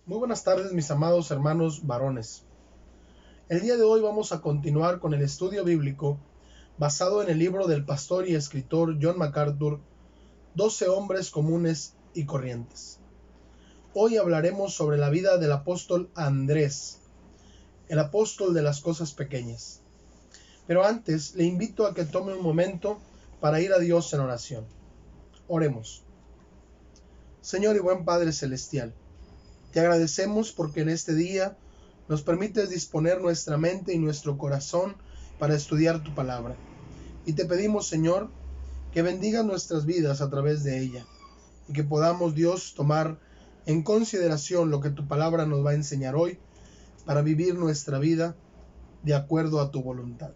Muy buenas tardes, mis amados hermanos varones. El día de hoy vamos a continuar con el estudio bíblico basado en el libro del pastor y escritor John MacArthur, 12 hombres comunes y corrientes. Hoy hablaremos sobre la vida del apóstol Andrés, el apóstol de las cosas pequeñas. Pero antes le invito a que tome un momento para ir a Dios en oración. Oremos. Señor y buen Padre Celestial, te agradecemos porque en este día nos permites disponer nuestra mente y nuestro corazón para estudiar tu palabra. Y te pedimos, Señor, que bendigas nuestras vidas a través de ella y que podamos, Dios, tomar en consideración lo que tu palabra nos va a enseñar hoy para vivir nuestra vida de acuerdo a tu voluntad.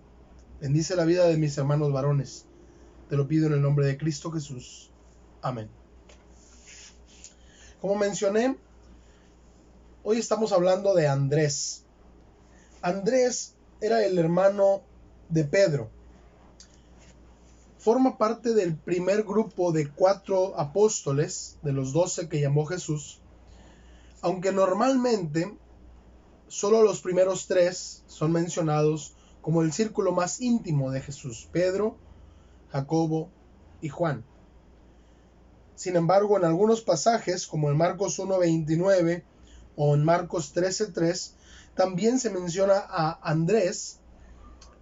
Bendice la vida de mis hermanos varones. Te lo pido en el nombre de Cristo Jesús. Amén. Como mencioné, hoy estamos hablando de Andrés. Andrés era el hermano de Pedro. Forma parte del primer grupo de 4 apóstoles, de los 12 que llamó Jesús, aunque normalmente solo los primeros 3 son mencionados como el círculo más íntimo de Jesús: Pedro, Jacobo y Juan. Sin embargo, en algunos pasajes, como en Marcos 1:29 o en Marcos 13:3, también se menciona a Andrés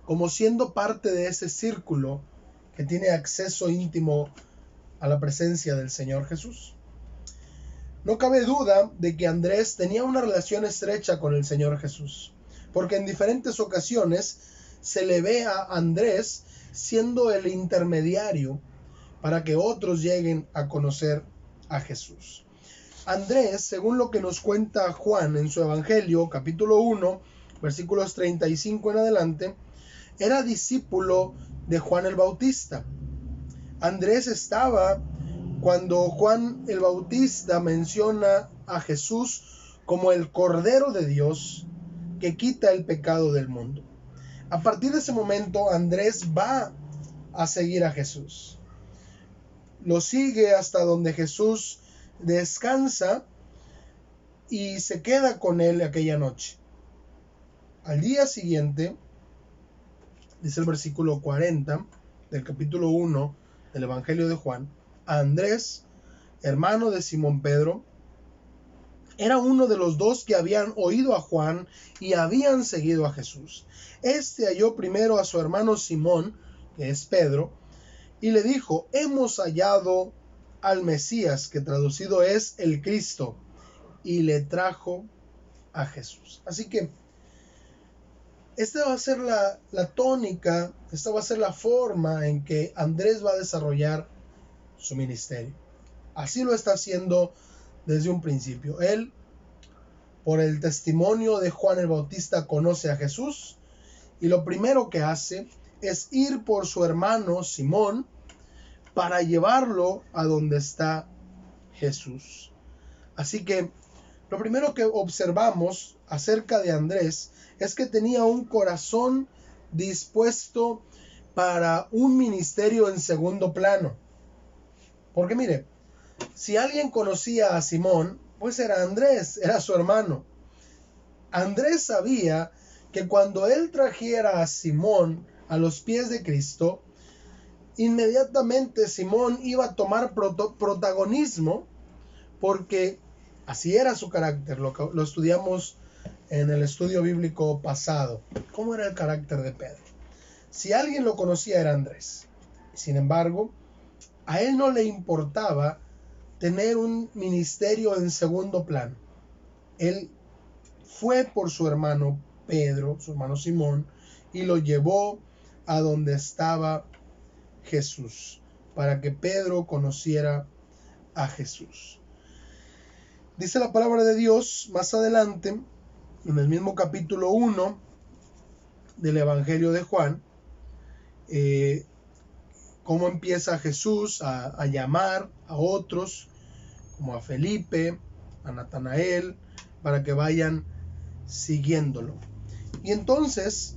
como siendo parte de ese círculo que tiene acceso íntimo a la presencia del Señor Jesús. No cabe duda de que Andrés tenía una relación estrecha con el Señor Jesús, porque en diferentes ocasiones se le ve a Andrés siendo el intermediario para que otros lleguen a conocer a Jesús. Andrés, según lo que nos cuenta Juan en su Evangelio, capítulo 1, versículos 35 en adelante, era discípulo de Juan el Bautista. Andrés estaba cuando Juan el Bautista menciona a Jesús como el Cordero de Dios que quita el pecado del mundo. A partir de ese momento, Andrés va a seguir a Jesús. Lo sigue hasta donde Jesús descansa y se queda con él aquella noche. Al día siguiente, dice el versículo 40 del capítulo 1 del Evangelio de Juan, Andrés, hermano de Simón Pedro, era uno de los 2 que habían oído a Juan y habían seguido a Jesús. Este halló primero a su hermano Simón, que es Pedro, y le dijo: hemos hallado al Mesías, que traducido es el Cristo, y le trajo a Jesús. Así que esta va a ser la tónica, esta va a ser la forma en que Andrés va a desarrollar su ministerio. Así lo está haciendo desde un principio. Él, por el testimonio de Juan el Bautista, conoce a Jesús y lo primero que hace es ir por su hermano Simón para llevarlo a donde está Jesús. Así que lo primero que observamos acerca de Andrés es que tenía un corazón dispuesto para un ministerio en segundo plano. Porque mire, si alguien conocía a Simón, pues era Andrés, era su hermano. Andrés sabía que cuando él trajera a Simón a los pies de Cristo, inmediatamente Simón iba a tomar protagonismo, porque así era su carácter. Lo estudiamos en el estudio bíblico pasado. ¿Cómo era el carácter de Pedro? Si alguien lo conocía, era Andrés. Sin embargo, a él no le importaba tener un ministerio en segundo plano. Él fue por su hermano Pedro, su hermano Simón, y lo llevó a donde estaba Jesús, para que Pedro conociera a Jesús. Dice la palabra de Dios más adelante, en el mismo capítulo 1 del Evangelio de Juan, cómo empieza Jesús a llamar a otros, como a Felipe, a Natanael, para que vayan siguiéndolo. Y entonces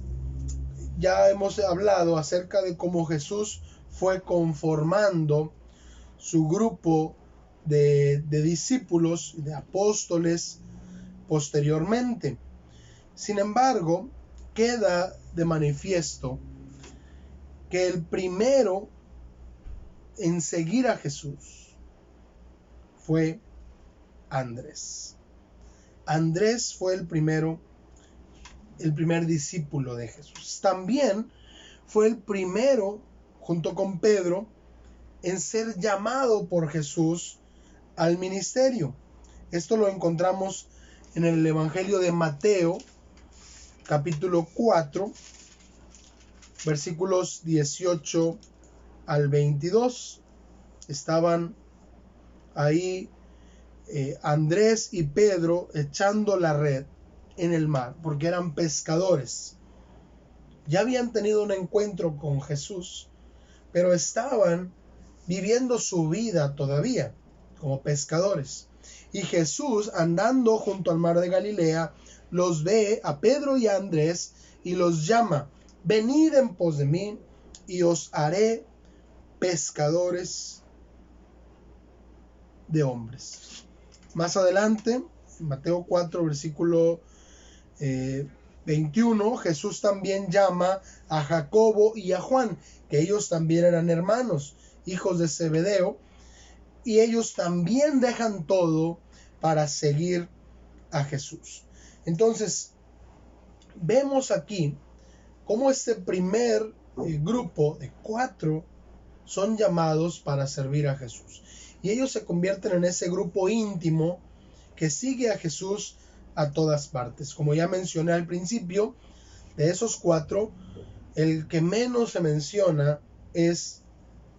ya hemos hablado acerca de cómo Jesús fue conformando su grupo de discípulos, de apóstoles, posteriormente. Sin embargo, queda de manifiesto que el primero en seguir a Jesús fue Andrés. Andrés fue el primer discípulo de Jesús. También fue el primero, junto con Pedro, en ser llamado por Jesús al ministerio. Esto lo encontramos en el Evangelio de Mateo, capítulo 4, versículos 18 al 22. Estaban ahí Andrés y Pedro echando la red en el mar, porque eran pescadores. Ya habían tenido un encuentro con Jesús, pero estaban viviendo su vida todavía como pescadores. Y Jesús, andando junto al mar de Galilea, los ve a Pedro y a Andrés y los llama: venid en pos de mí y os haré pescadores de hombres. Más adelante, en Mateo 4, versículo 21, Jesús también llama a Jacobo y a Juan, que ellos también eran hermanos, hijos de Zebedeo, y ellos también dejan todo para seguir a Jesús. Entonces, vemos aquí cómo este primer grupo de 4 son llamados para servir a Jesús. Y ellos se convierten en ese grupo íntimo que sigue a Jesús a todas partes. Como ya mencioné al principio, de esos 4, el que menos se menciona es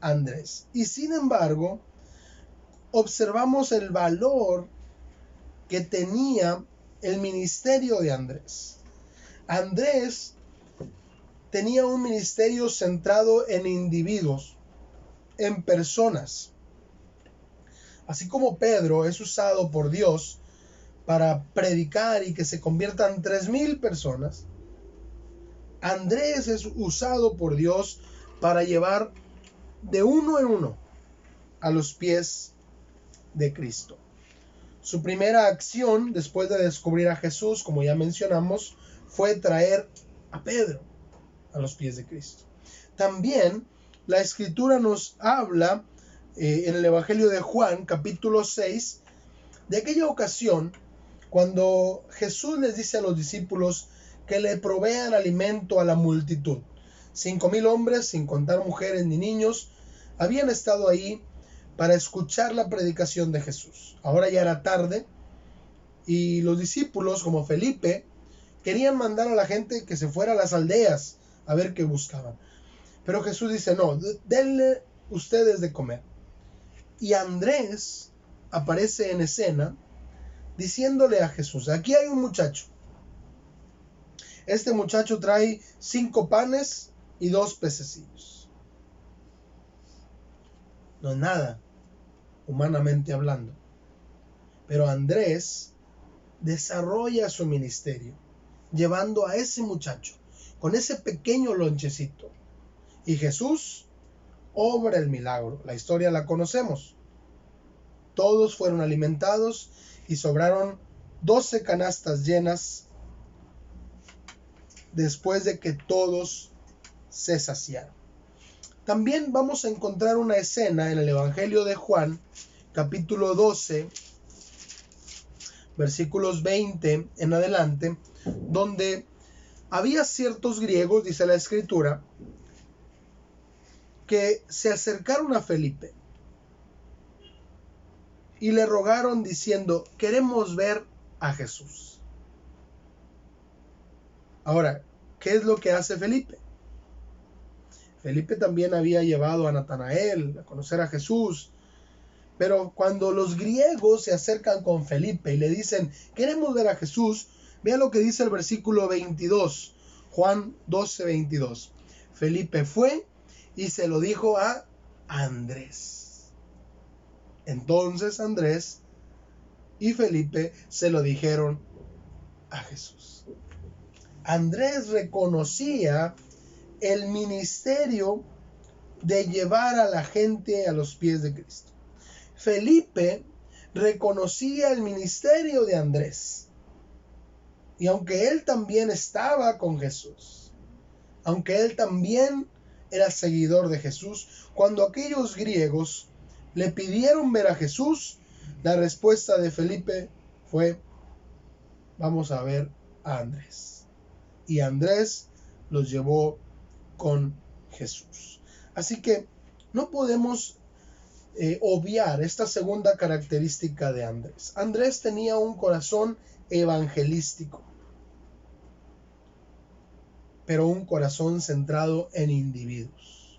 Andrés. Y sin embargo, observamos el valor que tenía el ministerio de Andrés. Andrés tenía un ministerio centrado en individuos, en personas. Así como Pedro es usado por Dios para predicar y que se conviertan 3,000 personas, Andrés es usado por Dios para llevar de uno en uno a los pies de Cristo. Su primera acción después de descubrir a Jesús, como ya mencionamos, fue traer a Pedro a los pies de Cristo. También la Escritura nos habla en el Evangelio de Juan, capítulo 6, de aquella ocasión cuando Jesús les dice a los discípulos que le provean alimento a la multitud. 5,000 hombres, sin contar mujeres ni niños, habían estado ahí para escuchar la predicación de Jesús. Ahora ya era tarde y los discípulos, como Felipe, querían mandar a la gente que se fuera a las aldeas a ver qué buscaban. Pero Jesús dice: no, denle ustedes de comer. Y Andrés aparece en escena diciéndole a Jesús: aquí hay un muchacho. Este muchacho trae 5 panes y 2 pececillos. No es nada, humanamente hablando. Pero Andrés desarrolla su ministerio llevando a ese muchacho con ese pequeño lonchecito. Y Jesús obra el milagro. La historia la conocemos. Todos fueron alimentados y sobraron 12 canastas llenas después de que todos se saciaron. También vamos a encontrar una escena en el Evangelio de Juan, capítulo 12, versículos 20 en adelante, donde había ciertos griegos, dice la Escritura, que se acercaron a Felipe y le rogaron diciendo: queremos ver a Jesús. Ahora, ¿qué es lo que hace Felipe? Felipe también había llevado a Natanael a conocer a Jesús, pero cuando los griegos se acercan con Felipe y le dicen: queremos ver a Jesús, vea lo que dice el versículo 22, Juan 12, 22. Felipe fue y se lo dijo a Andrés. Entonces Andrés y Felipe se lo dijeron a Jesús. Andrés reconocía el ministerio de llevar a la gente a los pies de Cristo. Felipe reconocía el ministerio de Andrés Y aunque él también estaba con Jesús, aunque él también era seguidor de Jesús, cuando aquellos griegos le pidieron ver a Jesús, la respuesta de Felipe fue: vamos a ver a Andrés. Y Andrés los llevó con Jesús. Así que no podemos obviar esta segunda característica de Andrés. Andrés tenía un corazón evangelístico, pero un corazón centrado en individuos.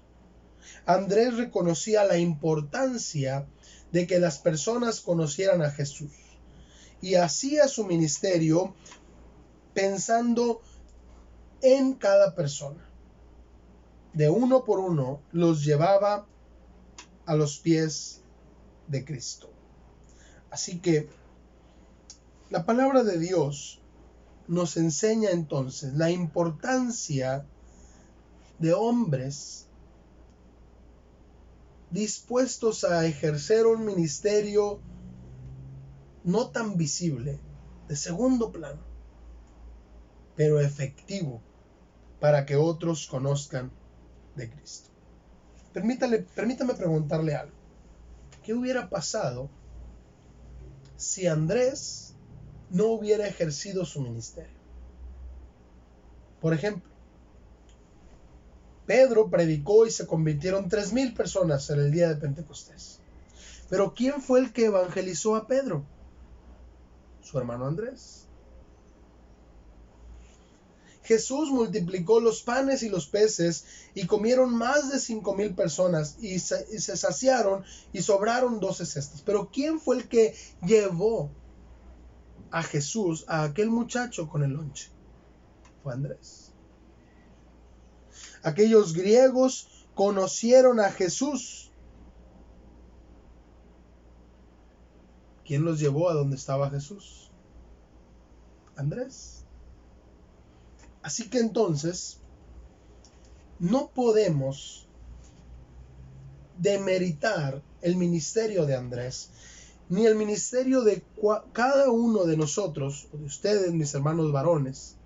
Andrés reconocía la importancia de que las personas conocieran a Jesús y hacía su ministerio pensando en cada persona. De uno por uno los llevaba a los pies de Cristo. Así que la palabra de Dios nos enseña entonces la importancia de hombres dispuestos a ejercer un ministerio no tan visible, de segundo plano, pero efectivo para que otros conozcan de Cristo. Permítame preguntarle algo. ¿Qué hubiera pasado si Andrés no hubiera ejercido su ministerio? Por ejemplo, Pedro predicó y se convirtieron 3,000 personas en el día de Pentecostés. Pero ¿quién fue el que evangelizó a Pedro? Su hermano Andrés. Jesús multiplicó los panes y los peces y comieron más de 5,000 personas y se saciaron y sobraron 12 cestas. Pero ¿quién fue el que llevó a Jesús, a aquel muchacho con el lonche? Fue Andrés. Aquellos griegos conocieron a Jesús. ¿Quién los llevó a donde estaba Jesús? Andrés. Así que entonces, no podemos demeritar el ministerio de Andrés, ni el ministerio de cada uno de nosotros, o de ustedes, mis hermanos varones,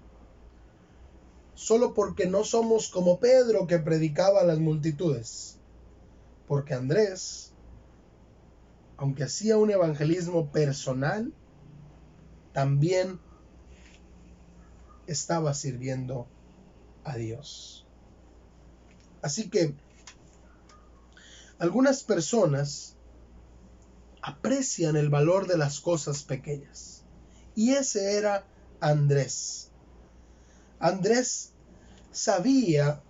solo porque no somos como Pedro, que predicaba a las multitudes. Porque Andrés, aunque hacía un evangelismo personal, también estaba sirviendo a Dios. Así que algunas personas aprecian el valor de las cosas pequeñas. Y ese era Andrés. Andrés sabía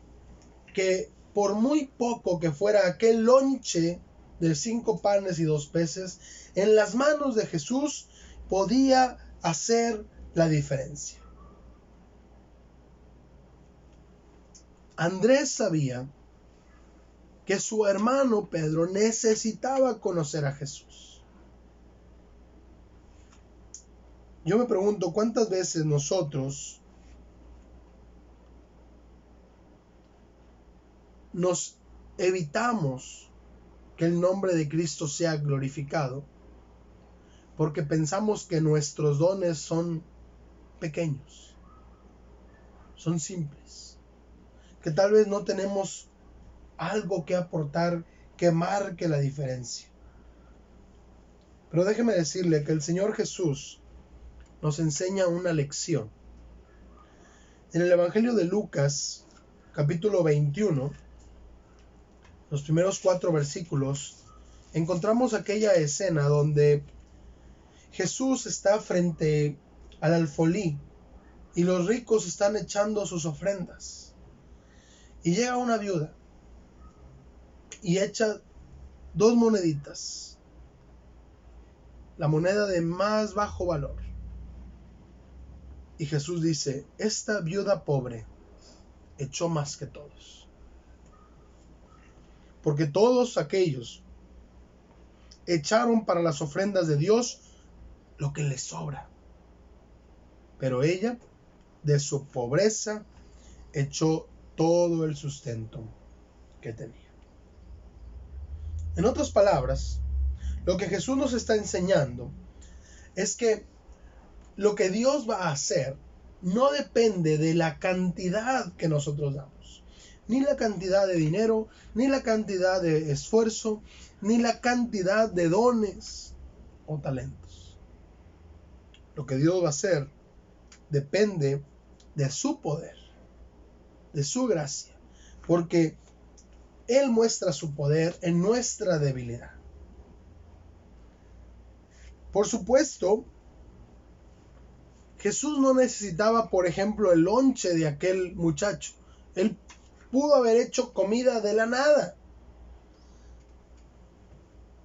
que por muy poco que fuera aquel lonche de 5 panes y 2 peces, en las manos de Jesús podía hacer la diferencia. Andrés sabía que su hermano Pedro necesitaba conocer a Jesús. Yo me pregunto, ¿cuántas veces nosotros nos evitamos que el nombre de Cristo sea glorificado porque pensamos que nuestros dones son pequeños, son simples, que tal vez no tenemos algo que aportar que marque la diferencia? Pero déjeme decirle que el Señor Jesús nos enseña una lección. En el Evangelio de Lucas, capítulo 21, los primeros 4 versículos, encontramos aquella escena donde Jesús está frente al alfolí y los ricos están echando sus ofrendas. Y llega una viuda y echa 2 moneditas, la moneda de más bajo valor. Y Jesús dice: esta viuda pobre echó más que todos. Porque todos aquellos echaron para las ofrendas de Dios lo que les sobra. Pero ella, de su pobreza, echó todo el sustento que tenía. En otras palabras, lo que Jesús nos está enseñando es que lo que Dios va a hacer no depende de la cantidad que nosotros damos, ni la cantidad de dinero, ni la cantidad de esfuerzo, ni la cantidad de dones o talentos. Lo que Dios va a hacer depende de su poder, de su gracia, porque Él muestra su poder en nuestra debilidad. Por supuesto, Jesús no necesitaba, por ejemplo, el lonche de aquel muchacho. Él pudo haber hecho comida de la nada.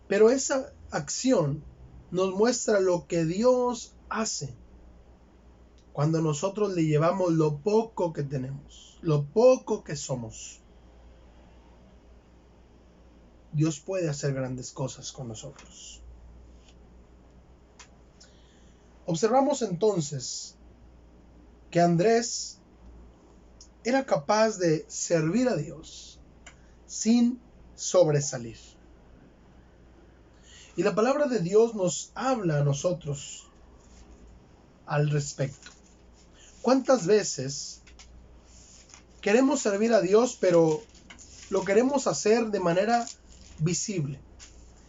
Pero esa acción nos muestra lo que Dios hace cuando nosotros le llevamos lo poco que tenemos, lo poco que somos. Dios puede hacer grandes cosas con nosotros. Observamos entonces que Andrés era capaz de servir a Dios sin sobresalir. Y la palabra de Dios nos habla a nosotros al respecto. ¿Cuántas veces queremos servir a Dios, pero lo queremos hacer de manera visible?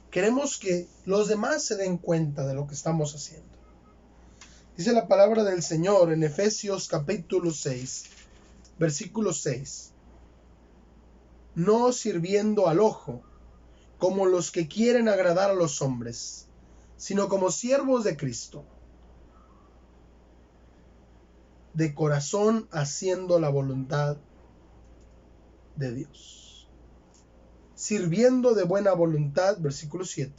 Queremos que los demás se den cuenta de lo que estamos haciendo. Dice la palabra del Señor en Efesios capítulo 6, versículo 6. No sirviendo al ojo, como los que quieren agradar a los hombres, sino como siervos de Cristo, de corazón haciendo la voluntad de Dios. Sirviendo de buena voluntad, versículo 7,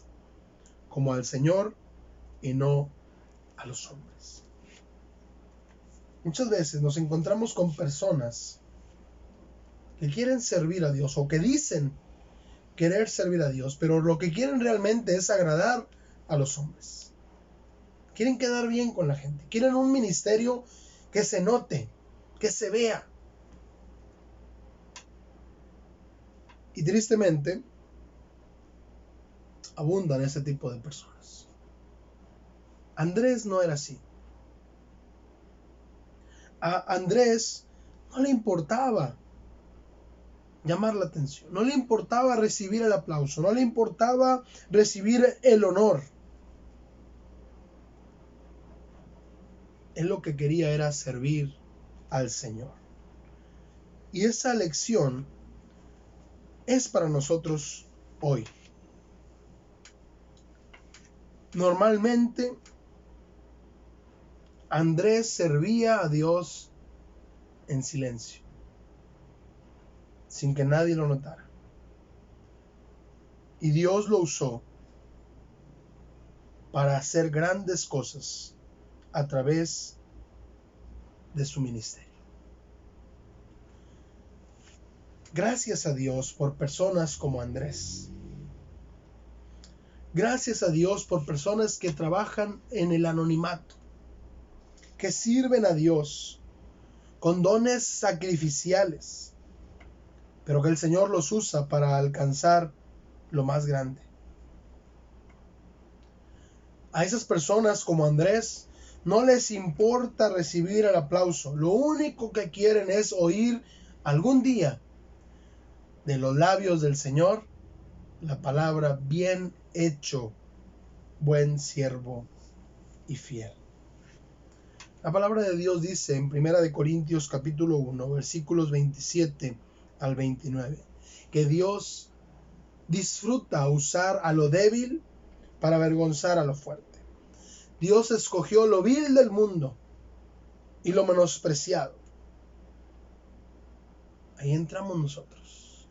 como al Señor y no a los hombres. Muchas veces nos encontramos con personas que quieren servir a Dios o que dicen querer servir a Dios, pero lo que quieren realmente es agradar a los hombres. Quieren quedar bien con la gente, quieren un ministerio que se note, que se vea. Y tristemente abundan ese tipo de personas. Andrés no era así. A Andrés no le importaba llamar la atención, no le importaba recibir el aplauso, no le importaba recibir el honor. Él lo que quería era servir al Señor. Y esa lección es para nosotros hoy. Normalmente, Andrés servía a Dios en silencio, sin que nadie lo notara. Y Dios lo usó para hacer grandes cosas a través de su ministerio. Gracias a Dios por personas como Andrés. Gracias a Dios por personas que trabajan en el anonimato, que sirven a Dios con dones sacrificiales, pero que el Señor los usa para alcanzar lo más grande. A esas personas como Andrés no les importa recibir el aplauso. Lo único que quieren es oír algún día de los labios del Señor la palabra: bien hecho, buen siervo y fiel. La palabra de Dios dice en 1 Corintios capítulo 1, versículos 27 al 29, que Dios disfruta usar a lo débil para avergonzar a lo fuerte. Dios escogió lo vil del mundo y lo menospreciado. Ahí entramos nosotros.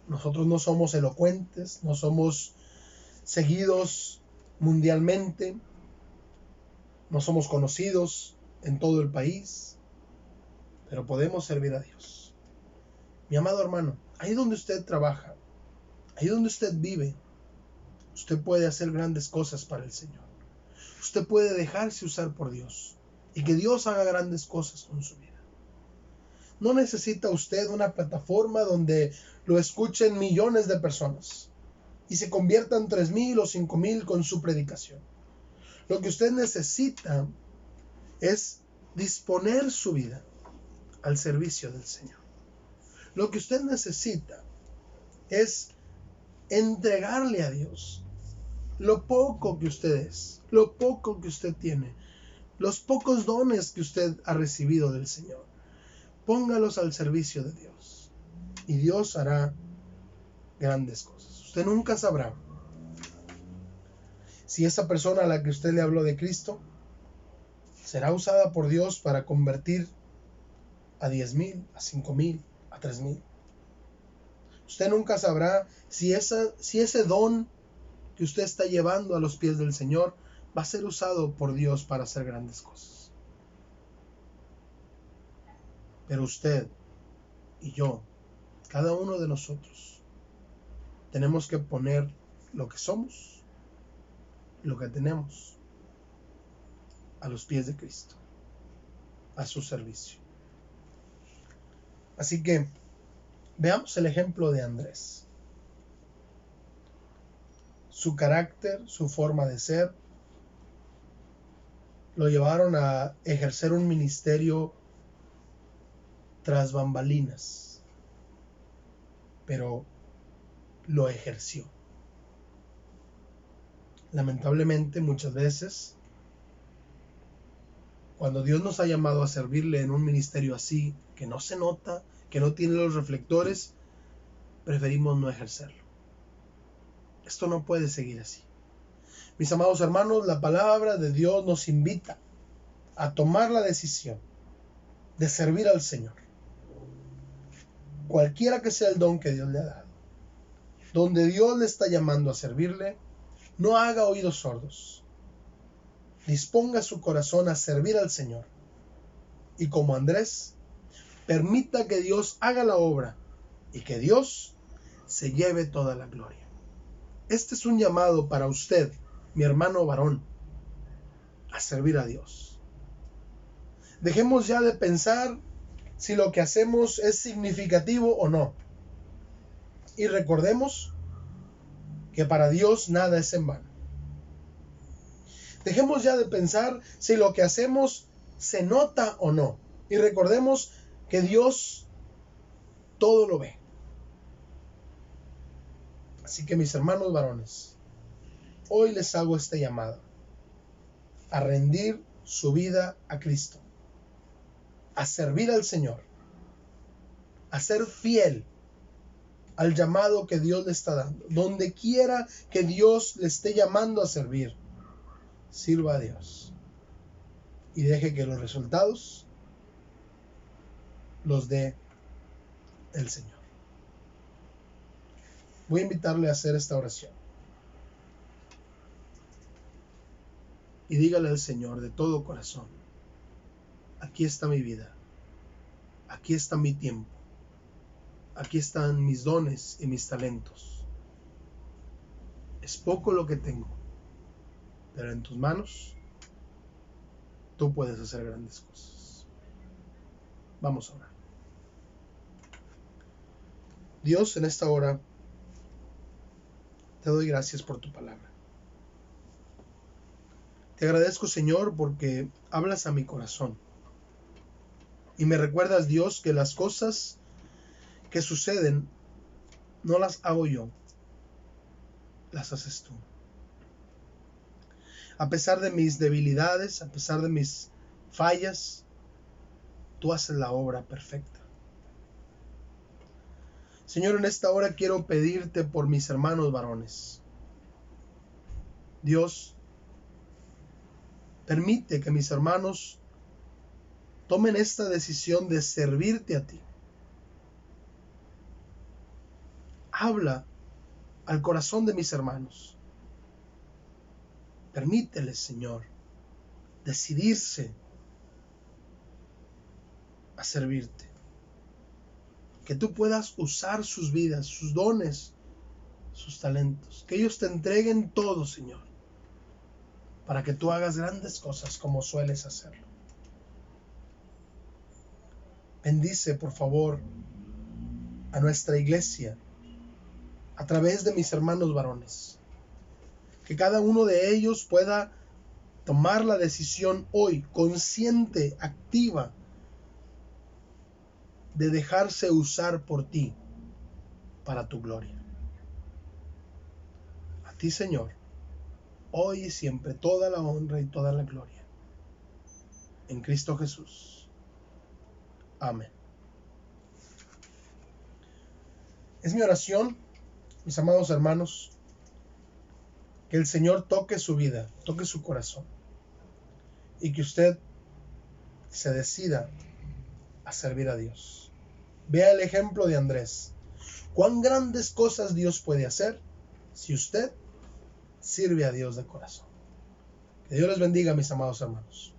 Nosotros no somos elocuentes, no somos seguidos mundialmente, no somos conocidos en todo el país, pero podemos servir a Dios. Mi amado hermano, ahí donde usted trabaja, ahí donde usted vive, usted puede hacer grandes cosas para el Señor. Usted puede dejarse usar por Dios y que Dios haga grandes cosas con su vida. No necesita usted una plataforma donde lo escuchen millones de personas y se conviertan 3,000 o 5,000 con su predicación. Lo que usted necesita es disponer su vida al servicio del Señor. Lo que usted necesita es entregarle a Dios lo poco que usted es, lo poco que usted tiene, los pocos dones que usted ha recibido del Señor. Póngalos al servicio de Dios y Dios hará grandes cosas. Usted nunca sabrá si esa persona a la que usted le habló de Cristo será usada por Dios para convertir a 10,000, a 5,000, a 3,000. Usted nunca sabrá si ese don que usted está llevando a los pies del Señor va a ser usado por Dios para hacer grandes cosas. Pero usted y yo, cada uno de nosotros, tenemos que poner lo que somos, lo que tenemos, a los pies de Cristo, a su servicio. Así que veamos el ejemplo de Andrés. Su carácter, su forma de ser, lo llevaron a ejercer un ministerio tras bambalinas, pero lo ejerció. Lamentablemente, muchas veces, cuando Dios nos ha llamado a servirle en un ministerio así, que no se nota, que no tiene los reflectores, preferimos no ejercerlo. Esto no puede seguir así. Mis amados hermanos, la palabra de Dios nos invita a tomar la decisión de servir al Señor. Cualquiera que sea el don que Dios le ha dado, donde Dios le está llamando a servirle, no haga oídos sordos. Disponga su corazón a servir al Señor. Y como Andrés, permita que Dios haga la obra y que Dios se lleve toda la gloria. Este es un llamado para usted, mi hermano varón, a servir a Dios. Dejemos ya de pensar si lo que hacemos es significativo o no. Y recordemos que para Dios nada es en vano. Dejemos ya de pensar si lo que hacemos se nota o no. Y recordemos que Dios todo lo ve. Así que mis hermanos varones, hoy les hago este llamado a rendir su vida a Cristo, a servir al Señor, a ser fiel al llamado que Dios le está dando. Donde quiera que Dios le esté llamando a servir, sirva a Dios y deje que los resultados los dé el Señor. Voy a invitarle a hacer esta oración. Y dígale al Señor de todo corazón: aquí está mi vida, aquí está mi tiempo, aquí están mis dones y mis talentos. Es poco lo que tengo, pero en tus manos tú puedes hacer grandes cosas. Vamos a orar. Dios, en esta hora te doy gracias por tu palabra. Te agradezco, Señor, porque hablas a mi corazón y me recuerdas, Dios, que las cosas que suceden no las hago yo, las haces tú. A pesar de mis debilidades, a pesar de mis fallas, tú haces la obra perfecta. Señor, en esta hora quiero pedirte por mis hermanos varones. Dios, permite que mis hermanos tomen esta decisión de servirte a ti. Habla al corazón de mis hermanos. Permíteles, Señor, decidirse a servirte. Que tú puedas usar sus vidas, sus dones, sus talentos. Que ellos te entreguen todo, Señor, para que tú hagas grandes cosas como sueles hacerlo. Bendice, por favor, a nuestra iglesia a través de mis hermanos varones. Que cada uno de ellos pueda tomar la decisión hoy, consciente, activa, de dejarse usar por ti para tu gloria. A ti, Señor, hoy y siempre toda la honra y toda la gloria. En Cristo Jesús. Amén. Es mi oración, mis amados hermanos, que el Señor toque su vida, toque su corazón, y que usted se decida a servir a Dios. Vea el ejemplo de Andrés. Cuán grandes cosas Dios puede hacer si usted sirve a Dios de corazón. Que Dios les bendiga, mis amados hermanos.